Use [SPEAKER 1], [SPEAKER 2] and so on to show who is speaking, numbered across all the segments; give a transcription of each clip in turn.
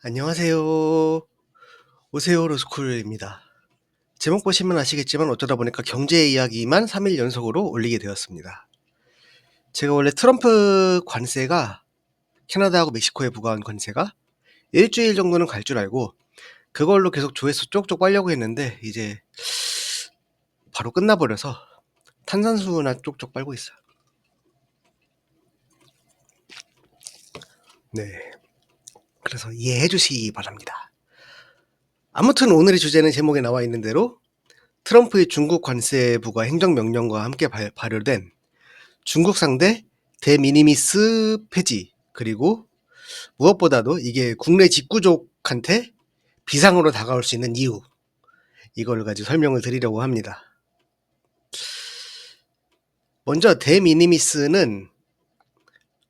[SPEAKER 1] 안녕하세요. 오세요 로스쿨입니다. 제목 보시면 아시겠지만 어쩌다 보니까 경제 이야기만 3일 연속으로 올리게 되었습니다. 제가 원래 트럼프 관세가 캐나다하고 멕시코에 부과한 관세가 일주일 정도는 갈 줄 알고 그걸로 계속 조회수 쪽쪽 빨려고 했는데 이제 바로 끝나버려서 탄산수나 쪽쪽 빨고 있어요. 네. 그래서 이해해 주시기 바랍니다. 아무튼 오늘의 주제는 제목에 나와 있는 대로 트럼프의 중국 관세 부과 행정명령과 함께 발효된 중국 상대 데미니미스 폐지, 그리고 무엇보다도 이게 국내 직구족한테 비상으로 다가올 수 있는 이유, 이걸 가지고 설명을 드리려고 합니다. 먼저 데미니미스는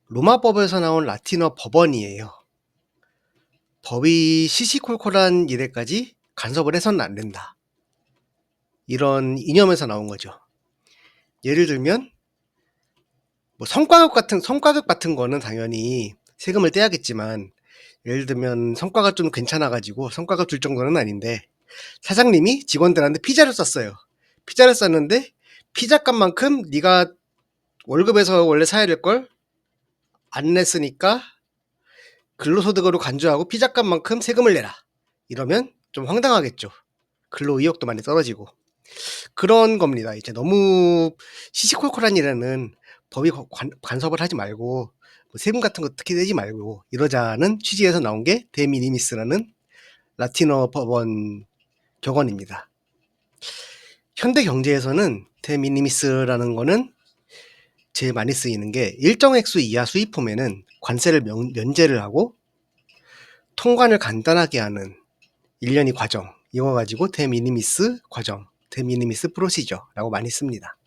[SPEAKER 1] 로마법에서 나온 라틴어 법원이에요. 법이 시시콜콜한 일에까지 간섭을 해서는 안 된다, 이런 이념에서 나온 거죠. 예를 들면 뭐 성과급 같은 거는 당연히 세금을 떼야겠지만, 예를 들면 성과가 좀 괜찮아가지고 성과급 줄 정도는 아닌데 사장님이 직원들한테 피자를 쐈어요. 피자를 쐈는데 피자값만큼 네가 월급에서 원래 사야 될 걸 안 냈으니까 근로소득으로 간주하고 피자값만큼 세금을 내라, 이러면 좀 황당하겠죠. 근로의욕도 많이 떨어지고 그런 겁니다. 이제 너무 시시콜콜한 일에는 법이 간섭을 하지 말고 세금 같은 거 특히 내지 말고 이러자는 취지에서 나온 게 데미니미스라는 라틴어 법원 격언입니다. 현대 경제에서는 데미니미스라는 거는 제일 많이 쓰이는 게 일정 액수 이하 수입품에는 관세를 면제를 하고 통관을 간단하게 하는 일련의 과정, 이거 가지고 데미니미스 과정, 데미니미스 프로시저라고 많이 씁니다.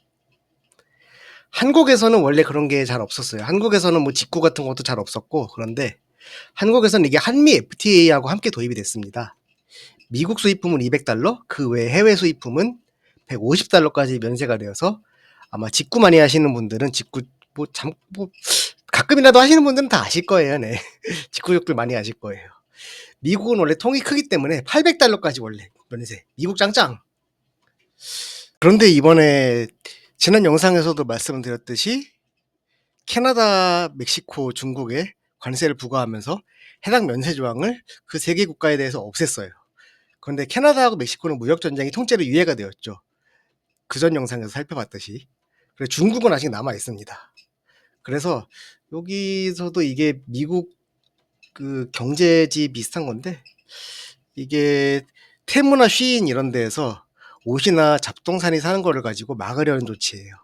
[SPEAKER 1] 한국에서는 원래 그런 게 잘 없었어요. 한국에서는 뭐 직구 같은 것도 잘 없었고, 그런데 한국에서는 이게 한미 FTA하고 함께 도입이 됐습니다. 미국 수입품은 200달러, 그 외 해외 수입품은 150달러까지 면세가 되어서 아마 직구 많이 하시는 분들은 뭐 가끔이라도 하시는 분들은 다 아실 거예요. 네. 직구족들 많이 아실 거예요. 미국은 원래 통이 크기 때문에 800달러까지 원래 면세. 미국 짱짱. 그런데 이번에 지난 영상에서도 말씀드렸듯이 캐나다, 멕시코, 중국에 관세를 부과하면서 해당 면세 조항을 그 세 개 국가에 대해서 없앴어요. 그런데 캐나다하고 멕시코는 무역 전쟁이 통째로 유예가 되었죠. 그전 영상에서 살펴봤듯이. 그래서 중국은 아직 남아 있습니다. 그래서 여기서도 이게 미국 그 경제지 비슷한 건데, 이게 테무나 쉬인 이런 데에서 옷이나 잡동사니 사는 거를 가지고 막으려는 조치예요.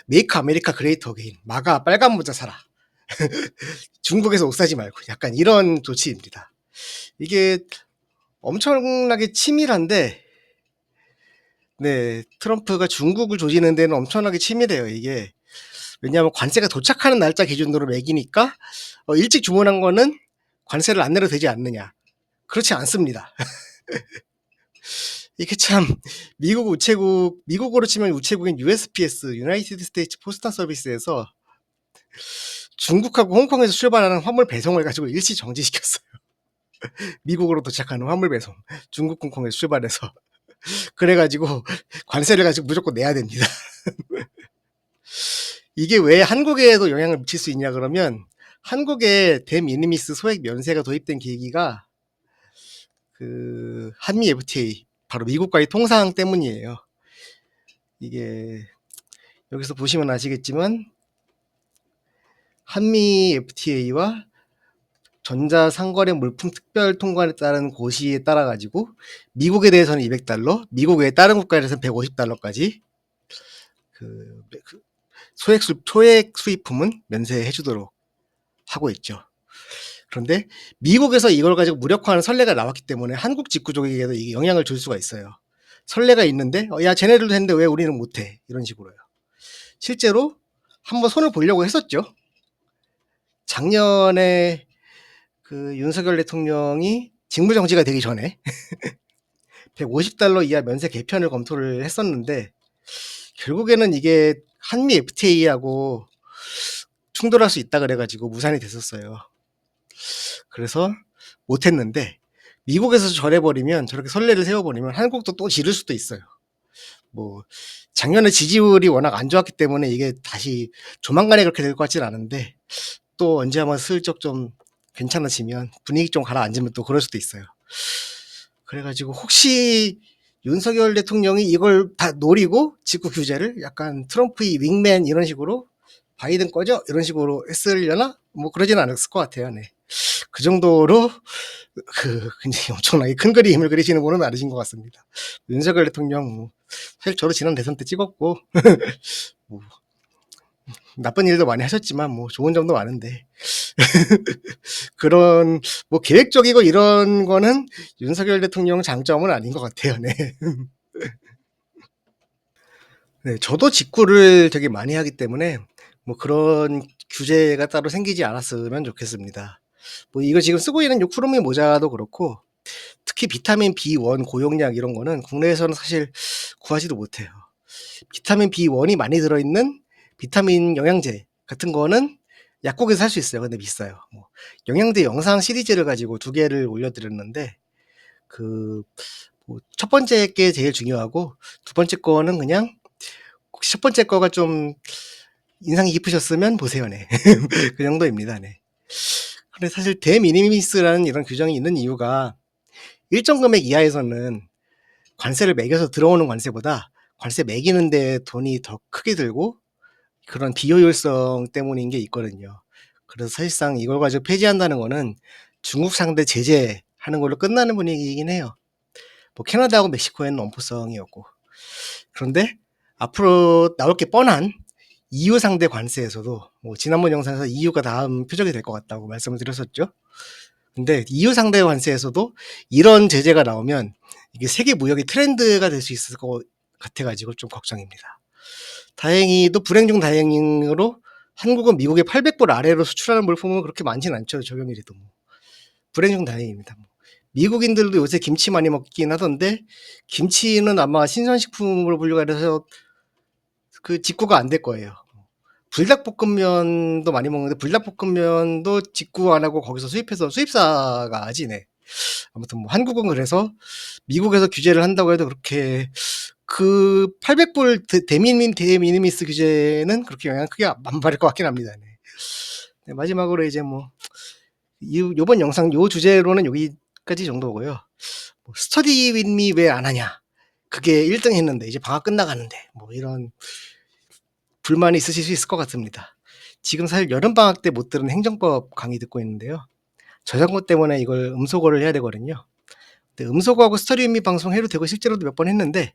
[SPEAKER 1] 메이크 아메리카 그레이트 어게인, 마가 빨간 모자 사라. 중국에서 옷 사지 말고, 약간 이런 조치입니다. 이게 엄청나게 치밀한데, 네, 트럼프가 중국을 조지는 데는 엄청나게 치밀해요. 이게 왜냐하면 관세가 도착하는 날짜 기준으로 매기니까 일찍 주문한 거는 관세를 안 내도 되지 않느냐. 그렇지 않습니다. 이게 참 미국으로 치면 우체국인 USPS, 유나이티드 스테이츠 포스타 서비스에서 중국하고 홍콩에서 출발하는 화물 배송을 가지고 일시 정지시켰어요. 미국으로 도착하는 화물 배송, 중국 홍콩에서 출발해서. 그래가지고 관세를 가지고 무조건 내야 됩니다. 이게 왜 한국에도 영향을 미칠 수 있냐 그러면, 한국에 데미니미스 소액 면세가 도입된 계기가 그 한미 FTA, 바로 미국과의 통상 때문이에요. 이게 여기서 보시면 아시겠지만 한미 FTA와 전자상거래 물품 특별 통관에 따른 고시에 따라 가지고 미국에 대해서는 200달러, 미국 외 다른 국가에 대해서는 150달러까지 그 소액 수입품은 면세해 주도록 하고 있죠. 그런데 미국에서 이걸 가지고 무력화하는 선례가 나왔기 때문에 한국 직구족에게도 이게 영향을 줄 수가 있어요. 선례가 있는데 야 쟤네들도 했는데 왜 우리는 못해, 이런 식으로요. 실제로 한번 손을 보려고 했었죠. 작년에 그 윤석열 대통령이 직무정지가 되기 전에 150달러 이하 면세 개편을 검토를 했었는데, 결국에는 이게 한미 FTA하고 충돌할 수 있다 그래가지고 무산이 됐었어요. 그래서 못했는데 미국에서 저래버리면 저렇게 선례를 세워버리면 한국도 또 지를 수도 있어요. 뭐 작년에 지지율이 워낙 안 좋았기 때문에 이게 다시 조만간에 그렇게 될 것 같진 않은데 또 언제 한번 슬쩍 좀 괜찮아지면 분위기 좀 가라앉으면 또 그럴 수도 있어요. 그래가지고 혹시 윤석열 대통령이 이걸 다 노리고 직구 규제를 약간 트럼프의 윙맨 이런 식으로 바이든 꺼져 이런 식으로 했으려나 뭐 그러지는 않았을 것 같아요. 네. 그 정도로 굉장히 엄청나게 큰 그림을 그리시는 분은 아니신 것 같습니다. 윤석열 대통령 뭐 사실 저도 지난 대선 때 찍었고 뭐 나쁜 일도 많이 하셨지만 뭐 좋은 점도 많은데 그런 뭐 계획적이고 이런 거는 윤석열 대통령 장점은 아닌 것 같아요. 네. 네, 저도 직구를 되게 많이 하기 때문에 뭐 그런 규제가 따로 생기지 않았으면 좋겠습니다. 뭐 이거 지금 쓰고 있는 요 쿠루미 모자도 그렇고 특히 비타민 B1 고용량 이런 거는 국내에서는 사실 구하지도 못해요. 비타민 B1이 많이 들어있는 비타민 영양제 같은 거는 약국에서 살 수 있어요. 근데 비싸요. 뭐 영양제 영상 시리즈를 가지고 2개를 올려드렸는데 첫 번째 게 제일 중요하고 두 번째 거는 그냥 혹시 첫 번째 거가 좀 인상이 깊으셨으면 보세요. 네. 그 정도입니다. 네. 근데 사실 데미니미스라는 이런 규정이 있는 이유가 일정 금액 이하에서는 관세를 매겨서 들어오는 관세보다 관세 매기는데 돈이 더 크게 들고 그런 비효율성 때문인 게 있거든요. 그래서 사실상 이걸 가지고 폐지한다는 거는 중국 상대 제재하는 걸로 끝나는 분위기이긴 해요. 뭐 캐나다하고 멕시코에는 엄포성이었고 그런데 앞으로 나올 게 뻔한 EU 상대 관세에서도 뭐 지난번 영상에서 EU가 다음 표적이 될 것 같다고 말씀을 드렸었죠. 근데 EU 상대 관세에서도 이런 제재가 나오면 이게 세계 무역의 트렌드가 될 수 있을 것 같아가지고 좀 걱정입니다. 다행히도 불행 중 다행으로 한국은 미국의 800불 아래로 수출하는 물품은 그렇게 많진 않죠. 적용일에도 뭐. 불행 중 다행입니다. 뭐. 미국인들도 요새 김치 많이 먹긴 하던데 김치는 아마 신선식품으로 분류가 돼서 그 직구가 안 될 거예요. 불닭볶음면도 많이 먹는데 불닭볶음면도 직구 안 하고 거기서 수입해서 수입사가 하지네. 아무튼 뭐 한국은 그래서 미국에서 규제를 한다고 해도 그렇게 그 800불 데미니미스 규제는 그렇게 영향 크게 안 받을 것 같긴 합니다. 네. 네, 마지막으로 이제 뭐 요번 영상 요 주제로는 여기까지 정도고요. 뭐 스터디 윈미 왜 안 하냐? 그게 1등 했는데 이제 방학 끝나가는데 뭐 이런 불만이 있으실 수 있을 것 같습니다. 지금 사실 여름방학 때 못 들은 행정법 강의 듣고 있는데요. 저작권 때문에 이걸 음소거를 해야 되거든요. 근데 음소거하고 스터디 윈미 방송 해도 되고 실제로도 몇 번 했는데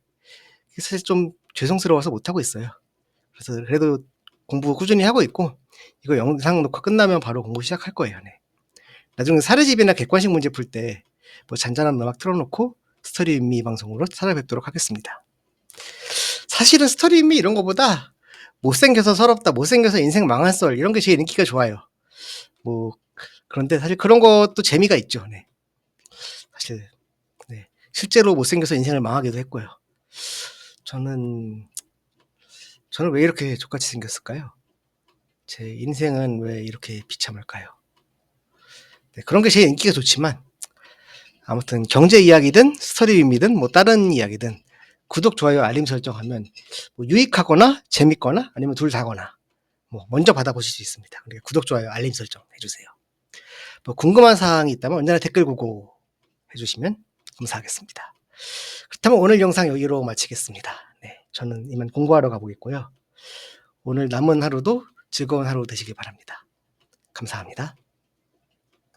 [SPEAKER 1] 사실 좀 죄송스러워서 못하고 있어요. 그래서 그래도 공부 꾸준히 하고 있고 이거 영상 녹화 끝나면 바로 공부 시작할 거예요. 네. 나중에 사례집이나 객관식 문제 풀 때 뭐 잔잔한 음악 틀어놓고 스터디 윈미 방송으로 찾아뵙도록 하겠습니다. 사실은 스터디 윈미 이런 거보다 못생겨서 서럽다, 못생겨서 인생 망한 썰 이런 게 제일 인기가 좋아요. 뭐 그런데 사실 그런 것도 재미가 있죠. 네. 사실 네. 실제로 못생겨서 인생을 망하기도 했고요. 저는 왜 이렇게 족같이 생겼을까요? 제 인생은 왜 이렇게 비참할까요? 네, 그런 게 제일 인기가 좋지만 아무튼 경제 이야기든 스터디 윈미든 뭐 다른 이야기든 구독, 좋아요, 알림 설정하면 뭐 유익하거나 재밌거나 아니면 둘 다거나 뭐 먼저 받아보실 수 있습니다. 그러니까 구독, 좋아요, 알림 설정 해주세요. 뭐 궁금한 사항이 있다면 언제나 댓글 보고 해주시면 감사하겠습니다. 그렇다면 오늘 영상 여기로 마치겠습니다. 네, 저는 이만 공부하러 가보겠고요. 오늘 남은 하루도 즐거운 하루 되시길 바랍니다. 감사합니다.